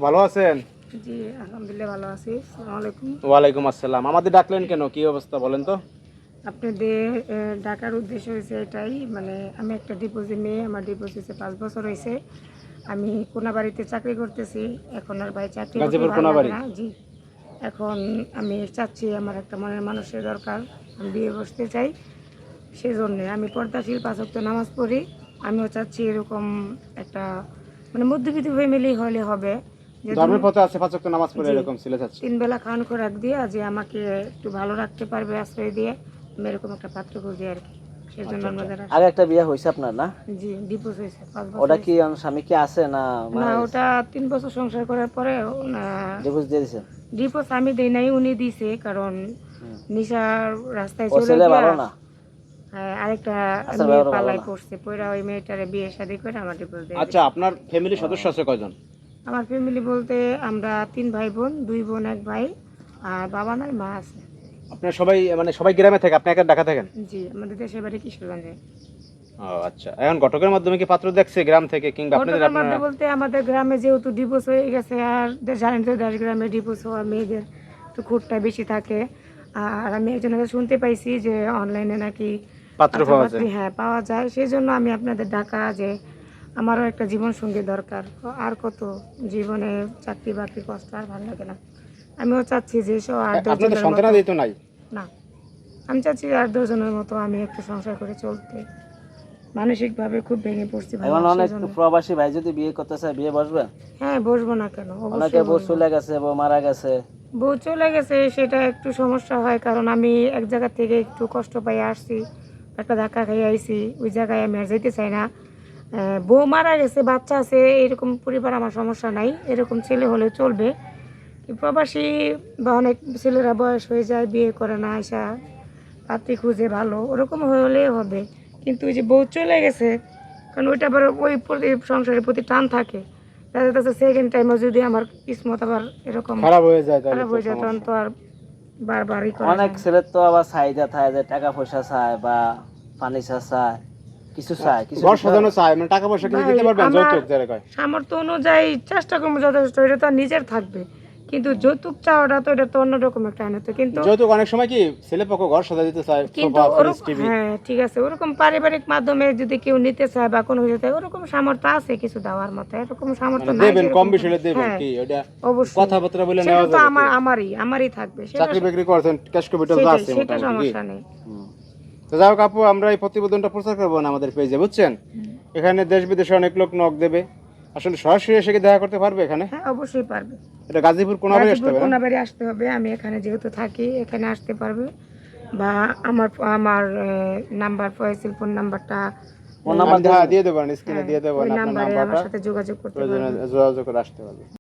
ভালো আছেন? জি, আলহামদুলিল্লাহ ভালো আছি। আসসালামু আলাইকুম। ওয়ালাইকুম আসসালাম। আমাদের ডাকলেন কেন? কি অবস্থা বলেন তো? আপনাদের ডাকার উদ্দেশ্য হয়েছে এটাই, মানে আমি একটা ডিপোজিট নিয়ে, আমার ডিপোজিট 5 বছর হয়েছে। আমি কোনাবাড়িতে চাকরি করতেছি। এখন আর ভাই চাকরি করতে গাজীপুর ভালো লাগে কোনাবাড়ি। না। জি, এখন আমি চাচ্ছি আমার একটা মনের মানুষের দরকার। আমি বিয়ে বসতে চাই। সেজন্যে আমি পর্দাশীল 5 ওয়াক্ত নামাজ পড়ি। আমিও চাচ্ছি এরকম একটা মানে মধ্যবিত্ত ফ্যামিলি হলে হবে। যে ধর্মের পথে আছে, পাঁচ ওয়াক্ত নামাজ পড়ে জি, এরকম ছেলে চাচ্ছে। 3 বেলা খাওয়ান খোরাক দিয়ে যে আমাকে একটু ভালো রাখতে পারবে, আশ্রয় দিয়ে। আমি এরকম একটা পাত্র খুঁজি আর কি। সেজন্য আচ্ছা, আচ্ছা। আমাদের আগে একটা বিয়ে হয়েছে আপনার না? জি, ডিভোর্স হয়েছে 5 বছর ওটা কি হয়েছে। স্বামী কি আছে না না, মারা গেছে? ওটা 3 বছর সংসার করার পরে না, ডিভোর্স দিয়ে দিয়েছেন? ডিভোর্স আমি দেই নাই, উনি দিছে। কারণ নিশার রাস্তায় ও চলে ছেলে গিয়া ভালো না? আরেকটা আচ্ছা, মেয়ে ব্যাপারটা ভালো পাল্লায় না। পড়ছে, পড়া ওই মেয়েটারে বিয়ে শাদী করে আমার ডিভোর্স দিয়ে আচ্ছা, দিছে। আপনার ফ্যামিলির সদস্য আছে কয়জন? আমার ফ্যামিলি বলতে আমরা 3 ভাই বোন, 2 বোন 1 ভাই, আর বাবা নাই, মা আছে। আপনার সবাই মানে সবাই গ্রামে থাকে, আপনি একা ঢাকা থাকেন? জি, আমাদের দেশের বাড়ি কিশোরগঞ্জে। ও আচ্ছা। এখন ঘটকের মাধ্যমে কি পাত্র দেখছে গ্রাম থেকে, কিংবা আপনাদের ঘটনার আপনারা? মধ্যে বলতে আমাদের গ্রামে যেহেতু ডিভোর্স হয়ে গেছে, আর জানেন তো দেশ গ্রামে ডিভোর্স হওয়া মেয়েদের একটু খুঁটটা বেশি থাকে। আর আমি একজনের কাছে শুনতে পাইছি যে অনলাইনে নাকি পাত্র পাওয়া যায়। পাত্রপাত্রী হ্যাঁ পাওয়া যায়। সেই জন্য আমি আপনাদের ডাকা যে আমারও একটা জীবন সঙ্গী দরকার। আর কত জীবনে চাকরি বাকরি কষ্ট আর ভালো লাগে না। আমিও চাচ্ছি যে 8-10 আপনাদের জনের মতো। সন্তানাদি তো নাই? না, আমি চাচ্ছি 8-10 জনের মতো আমি একটু সংসার করে চলতে। মানসিকভাবে খুব ভেঙে পড়ছি ভাই, এখন অনেক সেজন্য। প্রবাসী ভাই যদি বিয়ে করতে চায় বিয়ে বসবে? হ্যাঁ, বসবো না কেন, অনেকে অবশ্যই বউ বসবো। চলে গেছে, বউ মারা গেছে। বউ চলে গেছে সেটা একটু সমস্যা হয়, কারণ আমি এক জায়গা থেকে একটু কষ্ট পাই আসছি, একটা ধাক্কা খাই আইছি, ওই জায়গায় আমি আর যেতে চাই না। বউ মারা গেছে, বাচ্চা আছে, এরকম পরিবার আমার সমস্যা নাই, এরকম ছেলে হলে চলবে। প্রবাসী বা অনেক ছেলেরা বয়স হয়ে যায়, বিয়ে করে না, আয়সা পাত্রী খুঁজে ভালো, ওরকম হলে হবে। কিন্তু ওই যে বউ চলে গেছে, কারণ ওইটা আবার ওই প্রতি সংসারের প্রতি টান থাকে। দেখা যাচ্ছে সেকেন্ড টাইমও যদি আমার কিসমত আবার এরকম খারাপ হয়ে যায় তাহলে খারাপ তো হয়ে যায়, তখন সমস্যা। তো আর বারবারই করা অনেক যায় না। ছেলের তো আবার চাহিদা থাকে যে টাকা পয়সা চায় বা ফার্নিচার চায়, কিছু চায়, কিছু ঘর দিতে সাজানো হবে। চায়, মানে টাকা পয়সা কিছু ভাই, দিতে পারবেন? আমার যৌতুক যারা কয়। সামর্থ্য অনুযায়ী চেষ্টা করবো যথেষ্ট, এটা তো আর নিজের থাকবে। কিন্তু যৌতুক চাওয়াটা তো এটা তো অন্যরকম একটা আইনত। কিন্তু যৌতুক অনেক সময় কি ছেলে পক্ষ ঘর সাজা দিতে চায়, কিন্তু সোফা, ফ্রিজ, ওরকম টিভি। হ্যাঁ ঠিক আছে, ওরকম পারিবারিক মাধ্যমে যদি কেউ নিতে চায় বা কোনো কিছু চায়, ওরকম সামর্থ্য আছে কিছু দেওয়ার মতো, এরকম সামর্থ্য মানে নাই দেবেন, কম যেরকম বেশি হলে দেবেন হ্যাঁ কি ওটা? অবশ্যই। কথাবার্তা বলে সেটা নেওয়া তো যাবে কি? আমারই থাকবে, সেটা চাকরি বাকরি করছেন, ক্যাশ ক্যাপিটাল তো সেটাই, আছে সেটা মোটামুটি কি? সমস্যা নেই। তো যাই হোক আপু, আমরা এই প্রতিবেদনটা প্রচার করবো না আমাদের পেজে, বুঝছেন? এখানে দেশ বিদেশে অনেক লোক নক দেবে। আসলে সরাসরি এসে কি দেখা করতে পারবে এখানে? হ্যাঁ, অবশ্যই পারবে। এটা গাজীপুর কোনাবাড়ি আসতে গাজীপুর হবে না? কোনাবাড়ি আসতে হবে, আমি এখানে যেহেতু থাকি এখানে আসতে পারবে। বা আমার আমার নাম্বার, ফয়সিল ফোন নাম্বারটা ফোন নাম্বার দিয়ে দেবেন, স্ক্রিনে হ্যাঁ, দিয়ে দেবেন ওই আপনার নাম্বারে আমার নাম্বারটা। সাথে যোগাযোগ করতে প্রয়োজনে পারবে। যোগাযোগ করে আসতে পারবে।